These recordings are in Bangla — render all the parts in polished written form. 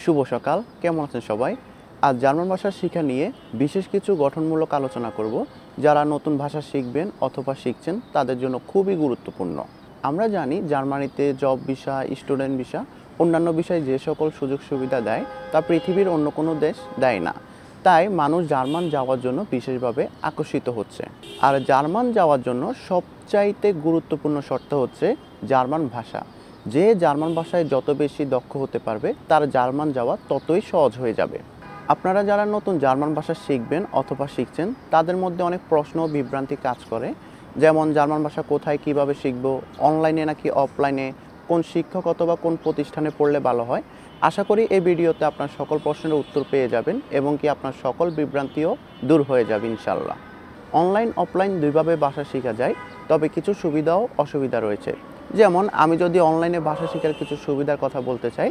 শুভ সকাল, কেমন আছেন সবাই? আজ জার্মান ভাষা শিক্ষা নিয়ে বিশেষ কিছু গঠনমূলক আলোচনা করব, যারা নতুন ভাষা শিখবেন অথবা শিখছেন তাদের জন্য খুবই গুরুত্বপূর্ণ। আমরা জানি জার্মানিতে জব ভিসা, স্টুডেন্ট ভিসা, অন্যান্য বিষয়ে যে সকল সুযোগ সুবিধা দেয় তা পৃথিবীর অন্য কোনো দেশ দেয় না। তাই মানুষ জার্মান যাওয়ার জন্য বিশেষভাবে আকর্ষিত হচ্ছে। আর জার্মান যাওয়ার জন্য সবচাইতে গুরুত্বপূর্ণ শর্ত হচ্ছে জার্মান ভাষা। যে জার্মান ভাষায় যত বেশি দক্ষ হতে পারবে তার জার্মান যাওয়া ততই সহজ হয়ে যাবে। আপনারা যারা নতুন জার্মান ভাষা শিখবেন অথবা শিখছেন তাদের মধ্যে অনেক প্রশ্ন ও বিভ্রান্তি কাজ করে, যেমন জার্মান ভাষা কোথায় কিভাবে শিখব, অনলাইনে নাকি অফলাইনে, কোন শিক্ষক অথবা কোন প্রতিষ্ঠানে পড়লে ভালো হয়। আশা করি এই ভিডিওতে আপনার সকল প্রশ্নের উত্তর পেয়ে যাবেন এবং কি আপনার সকল বিভ্রান্তিও দূর হয়ে যাবে ইনশাল্লাহ। অনলাইন অফলাইন দুইভাবে ভাষা শেখা যায়, তবে কিছু সুবিধা ও অসুবিধা রয়েছে। যেমন আমি যদি অনলাইনে ভাষা শেখার কিছু সুবিধার কথা বলতে চাই,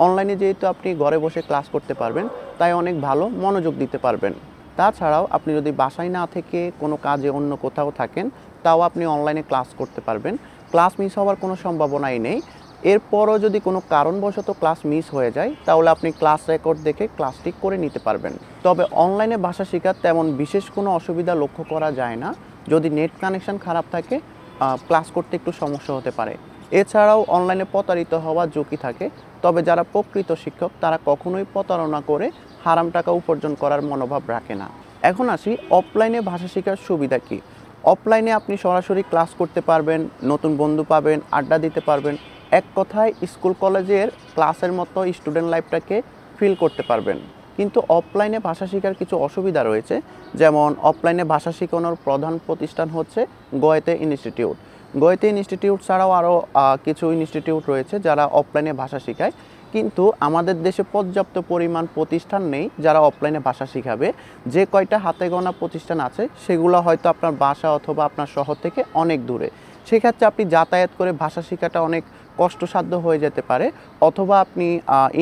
অনলাইনে যেহেতু আপনি ঘরে বসে ক্লাস করতে পারবেন তাই অনেক ভালো মনোযোগ দিতে পারবেন। তাছাড়াও আপনি যদি বাসায় না থেকে কোনো কাজে অন্য কোথাও থাকেন তাও আপনি অনলাইনে ক্লাস করতে পারবেন, ক্লাস মিস হওয়ার কোনো সম্ভাবনাই নেই। এরপরও যদি কোনো কারণবশত ক্লাস মিস হয়ে যায় তাহলে আপনি ক্লাস রেকর্ড দেখে ক্লাসটি করে নিতে পারবেন। তবে অনলাইনে ভাষা শেখার তেমন বিশেষ কোনো অসুবিধা লক্ষ্য করা যায় না। যদি নেট কানেকশন খারাপ থাকে ক্লাস করতে একটু সমস্যা হতে পারে। এছাড়াও অনলাইনে প্রতারিত হওয়ার ঝুঁকি থাকে, তবে যারা প্রকৃত শিক্ষক তারা কখনোই প্রতারণা করে হারাম টাকা উপার্জন করার মনোভাব রাখে না। এখন আসি অফলাইনে ভাষা শেখার সুবিধা কী। অফলাইনে আপনি সরাসরি ক্লাস করতে পারবেন, নতুন বন্ধু পাবেন, আড্ডা দিতে পারবেন, এক কথায় স্কুল কলেজের ক্লাসের মতো স্টুডেন্ট লাইফটাকে ফিল করতে পারবেন। কিন্তু অফলাইনে ভাষা শেখার কিছু অসুবিধা রয়েছে, যেমন অফলাইনে ভাষা শেখানোর প্রধান প্রতিষ্ঠান হচ্ছে গোয়েতে ইনস্টিটিউট। গোয়েতে ইনস্টিটিউট ছাড়াও আরও কিছু ইনস্টিটিউট রয়েছে যারা অফলাইনে ভাষা শেখায়, কিন্তু আমাদের দেশে পর্যাপ্ত পরিমাণ প্রতিষ্ঠান নেই যারা অফলাইনে ভাষা শেখাবে। যে কয়টা হাতে গোনা প্রতিষ্ঠান আছে সেগুলো হয়তো আপনার বাসা অথবা আপনার শহর থেকে অনেক দূরে। সেক্ষেত্রে আপনি যাতায়াত করে ভাষা শেখাটা অনেক কষ্টসাধ্য হয়ে যেতে পারে, অথবা আপনি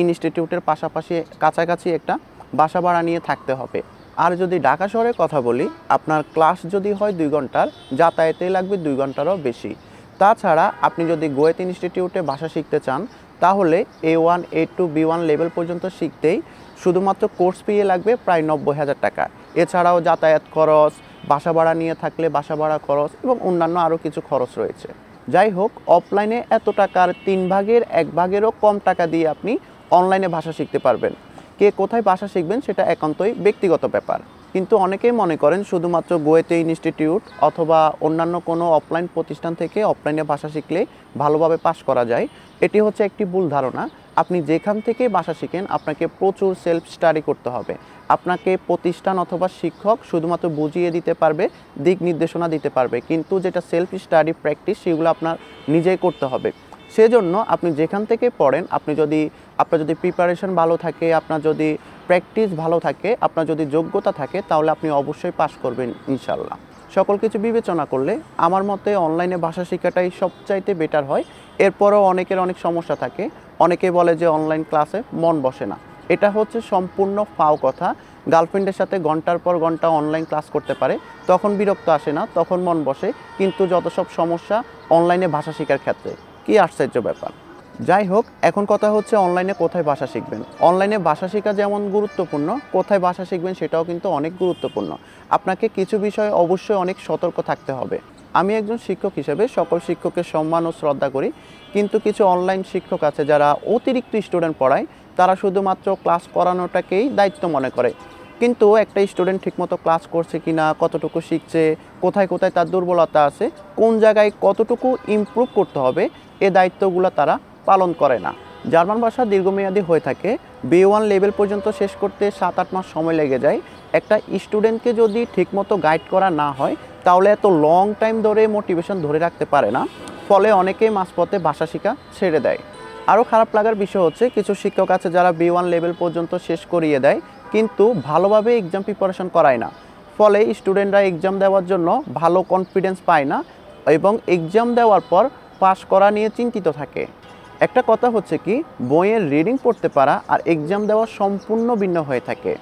ইনস্টিটিউটের পাশাপাশি কাছাকাছি একটা বাসা ভাড়া নিয়ে থাকতে হবে। আর যদি ঢাকা শহরের কথা বলি, আপনার ক্লাস যদি হয় 2 ঘন্টার, যাতায়াতেই লাগবে 2 ঘন্টারও বেশি। তাছাড়া আপনি যদি গোয়েত ইনস্টিটিউটে ভাষা শিখতে চান তাহলে A1, A2, B1 লেভেল পর্যন্ত শিখতেই শুধুমাত্র কোর্স ফি লাগবে প্রায় 90,000 টাকা। এছাড়াও যাতায়াত খরচ, বাসা ভাড়া নিয়ে থাকলে বাসা ভাড়া খরচ এবং অন্যান্য আরও কিছু খরচ রয়েছে। যাই হোক, অফলাইনে এত টাকার 3 ভাগের 1 ভাগেরও কম টাকা দিয়ে আপনি অনলাইনে ভাষা শিখতে পারবেন। কে কোথায় ভাষা শিখবেন সেটা একান্তই ব্যক্তিগত ব্যাপার, কিন্তু অনেকেই মনে করেন শুধুমাত্র গোয়েতে ইনস্টিটিউট অথবা অন্যান্য কোনো অফলাইন প্রতিষ্ঠান থেকে অফলাইনে ভাষা শিখলে ভালোভাবে পাস করা যায়। এটি হচ্ছে একটি ভুল ধারণা। আপনি যেখান থেকে ভাষা শিখেন আপনাকে প্রচুর সেলফ স্টাডি করতে হবে। আপনাকে প্রতিষ্ঠান অথবা শিক্ষক শুধুমাত্র বুঝিয়ে দিতে পারবে, দিক নির্দেশনা দিতে পারবে, কিন্তু যেটা সেলফ স্টাডি প্র্যাকটিস সেগুলো আপনার নিজেই করতে হবে। সেজন্য আপনি যেখান থেকে পড়েন, আপনার যদি প্রিপারেশন ভালো থাকে, আপনার যদি প্র্যাকটিস ভালো থাকে, আপনার যদি যোগ্যতা থাকে, তাহলে আপনি অবশ্যই পাস করবেন ইনশাল্লাহ। সকল কিছু বিবেচনা করলে আমার মতে অনলাইনে ভাষা শেখাটাই সবচাইতে বেটার হয়। এরপরও অনেকের অনেক সমস্যা থাকে। অনেকে বলে যে অনলাইন ক্লাসে মন বসে না। এটা হচ্ছে সম্পূর্ণ ফাও কথা। গার্লফ্রেন্ডের সাথে ঘন্টার পর ঘন্টা অনলাইন ক্লাস করতে পারে, তখন বিরক্ত আসে না, তখন মন বসে, কিন্তু যত সব সমস্যা অনলাইনে ভাষা শেখার ক্ষেত্রে। কি আশ্চর্য ব্যাপার। যাই হোক, এখন কথা হচ্ছে অনলাইনে কোথায় ভাষা শিখবেন। অনলাইনে ভাষা শেখা যেমন গুরুত্বপূর্ণ, কোথায় ভাষা শিখবেন সেটাও কিন্তু অনেক গুরুত্বপূর্ণ। আপনাকে কিছু বিষয়ে অবশ্যই অনেক সতর্ক থাকতে হবে। আমি একজন শিক্ষক হিসেবে সকল শিক্ষকের সম্মান ও শ্রদ্ধা করি, কিন্তু কিছু অনলাইন শিক্ষক আছে যারা অতিরিক্ত স্টুডেন্ট পড়ায়, তারা শুধুমাত্র ক্লাস করানোটাকেই দায়িত্ব মনে করে। কিন্তু একটা স্টুডেন্ট ঠিকমতো ক্লাস করছে কিনা, কতটুকু শিখছে, কোথায় কোথায় তার দুর্বলতা আছে, কোন জায়গায় কতটুকু ইমপ্রুভ করতে হবে, এই দায়িত্বগুলো তারা পালন করে না। জার্মান ভাষা দীর্ঘমেয়াদী হয়ে থাকে। B1 লেভেল পর্যন্ত শেষ করতে 7-8 মাস সময় লেগে যায়। একটা স্টুডেন্টকে যদি ঠিকমতো গাইড করা না হয় তাহলে এত লং টাইম ধরে মোটিভেশন ধরে রাখতে পারে না, ফলে অনেকেই মাঝপথে ভাষা শেখা ছেড়ে দেয়। আরও খারাপ লাগার বিষয় হচ্ছে কিছু শিক্ষক আছে যারা B1 লেভেল পর্যন্ত শেষ করিয়ে দেয়, কিন্তু ভালোভাবে এক্সাম প্রিপারেশন করায় না। ফলে স্টুডেন্টরা এক্সাম দেওয়ার জন্য ভালো কনফিডেন্স পায় না এবং এক্সাম দেওয়ার পর পাস করা নিয়ে চিন্তিত থাকে। একটা কথা হচ্ছে কি, বইয়ের রিডিং পড়তে পারা আর এক্সাম দেওয়া সম্পূর্ণ ভিন্ন হয়ে থাকে।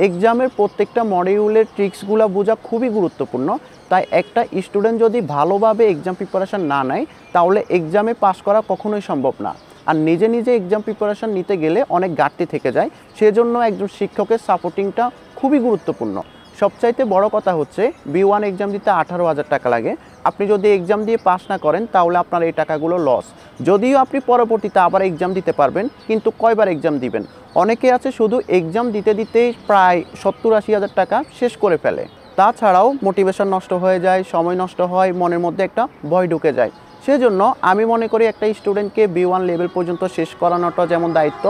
এক্সামের প্রত্যেকটা মডিউলের ট্রিক্সগুলো বোঝা খুবই গুরুত্বপূর্ণ। তাই একটা স্টুডেন্ট যদি ভালোভাবে এক্সাম প্রিপারেশন না নেয় তাহলে এক্সামে পাস করা কখনোই সম্ভব না। আর নিজে নিজে এক্সাম প্রিপারেশন নিতে গেলে অনেক ঘাটতি থেকে যায়। সেজন্য একজন শিক্ষকের সাপোর্টিংটা খুবই গুরুত্বপূর্ণ। সবচাইতে বড় কথা হচ্ছে B1 এক্সাম দিতে 18,000 টাকা লাগে। আপনি যদি এক্সাম দিয়ে পাস না করেন তাহলে আপনার এই টাকাগুলো লস। যদিও আপনি পরবর্তীতে আবার এক্সাম দিতে পারবেন, কিন্তু কয়বার এক্সাম দিবেন? অনেকে আছে শুধু এক্সাম দিতে দিতেই প্রায় 70-80 হাজার টাকা শেষ করে ফেলে। তাছাড়াও মোটিভেশন নষ্ট হয়ে যায়, সময় নষ্ট হয়, মনের মধ্যে একটা ভয় ঢুকে যায়। সেজন্য আমি মনে করি একটা স্টুডেন্টকে B1 লেভেল পর্যন্ত শেষ করানোটা যেমন দায়িত্ব,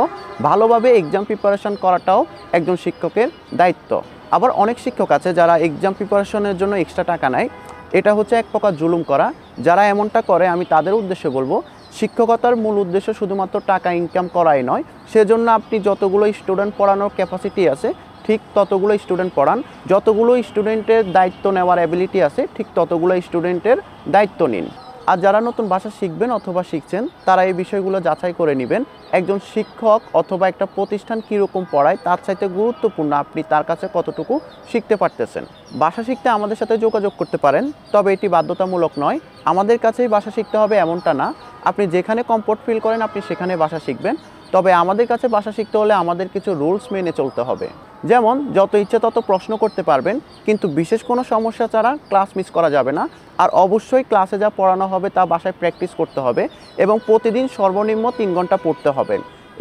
ভালোভাবে এক্সাম প্রিপারেশন করাটাও একজন শিক্ষকের দায়িত্ব। আবার অনেক শিক্ষক আছে যারা এক্সাম প্রিপারেশনের জন্য এক্সট্রা টাকা নেয়। এটা হচ্ছে এক প্রকার জুলুম করা। যারা এমনটা করে আমি তাদের উদ্দেশ্যে বলবো, শিক্ষকতার মূল উদ্দেশ্য শুধুমাত্র টাকা ইনকাম করাই নয়। সেজন্য আপনি যতগুলো স্টুডেন্ট পড়ানোর ক্যাপাসিটি আছে ঠিক ততগুলো স্টুডেন্ট পড়ান, যতগুলো স্টুডেন্টের দায়িত্ব নেওয়ার অ্যাবিলিটি আছে ঠিক ততগুলো স্টুডেন্টের দায়িত্ব নিন। আর যারা নতুন ভাষা শিখবেন অথবা শিখছেন তারা এই বিষয়গুলো যাচাই করে নেবেন। একজন শিক্ষক অথবা একটা প্রতিষ্ঠান কীরকম পড়ায় তার চাইতে গুরুত্বপূর্ণ আপনি তার কাছে কতটুকু শিখতে পারতেছেন। ভাষা শিখতে আমাদের সাথে যোগাযোগ করতে পারেন, তবে এটি বাধ্যতামূলক নয়। আমাদের কাছেই ভাষা শিখতে হবে এমনটা না। আপনি যেখানে কমফোর্ট ফিল করেন আপনি সেখানে ভাষা শিখবেন, তবে আমাদের কাছে ভাষা শিখতে হলে আমাদের কিছু রুলস মেনে চলতে হবে। যেমন যত ইচ্ছে তত প্রশ্ন করতে পারবেন, কিন্তু বিশেষ কোনো সমস্যা ছাড়া ক্লাস মিস করা যাবে না। আর অবশ্যই ক্লাসে যা পড়ানো হবে তা বাসায় প্র্যাকটিস করতে হবে এবং প্রতিদিন সর্বনিম্ন 3 ঘন্টা পড়তে হবে।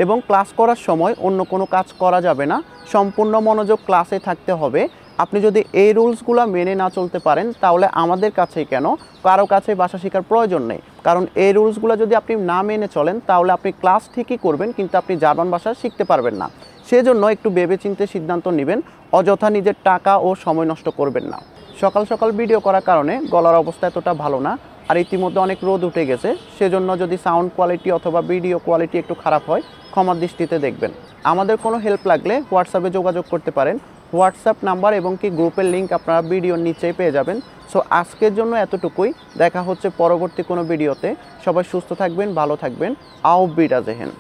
এবং ক্লাস করার সময় অন্য কোনো কাজ করা যাবে না, সম্পূর্ণ মনোযোগ ক্লাসে থাকতে হবে। আপনি যদি এই রুলসগুলো মেনে না চলতে পারেন তাহলে আমাদের কাছেই কেন, কারো কাছে ভাষা শেখার প্রয়োজন নেই। কারণ এই রুলসগুলো যদি আপনি না মেনে চলেন তাহলে আপনি ক্লাস ঠিকই করবেন কিন্তু আপনি জার্মান ভাষা শিখতে পারবেন না। সেজন্য একটু ভেবেচিন্তে সিদ্ধান্ত নেবেন, অযথা নিজের টাকা ও সময় নষ্ট করবেন না। সকাল সকাল ভিডিও করার কারণে গলার অবস্থা এতটা ভালো না, আর ইতিমধ্যে অনেক রোদ উঠে গেছে। সেজন্য যদি সাউন্ড কোয়ালিটি অথবা ভিডিও কোয়ালিটি একটু খারাপ হয় ক্ষমার দৃষ্টিতে দেখবেন। আমাদের কোনো হেল্প লাগলে হোয়াটসঅ্যাপে যোগাযোগ করতে পারেন। হোয়াটসঅ্যাপ নাম্বার এবং কি গ্রুপের লিঙ্ক আপনারা ভিডিওর নিচেই পেয়ে যাবেন। সো আজকের জন্য এতটুকুই, দেখা হচ্ছে পরবর্তী কোনো ভিডিওতে। সবাই সুস্থ থাকবেন, ভালো থাকবেন। আউফ বিডাজেহেন।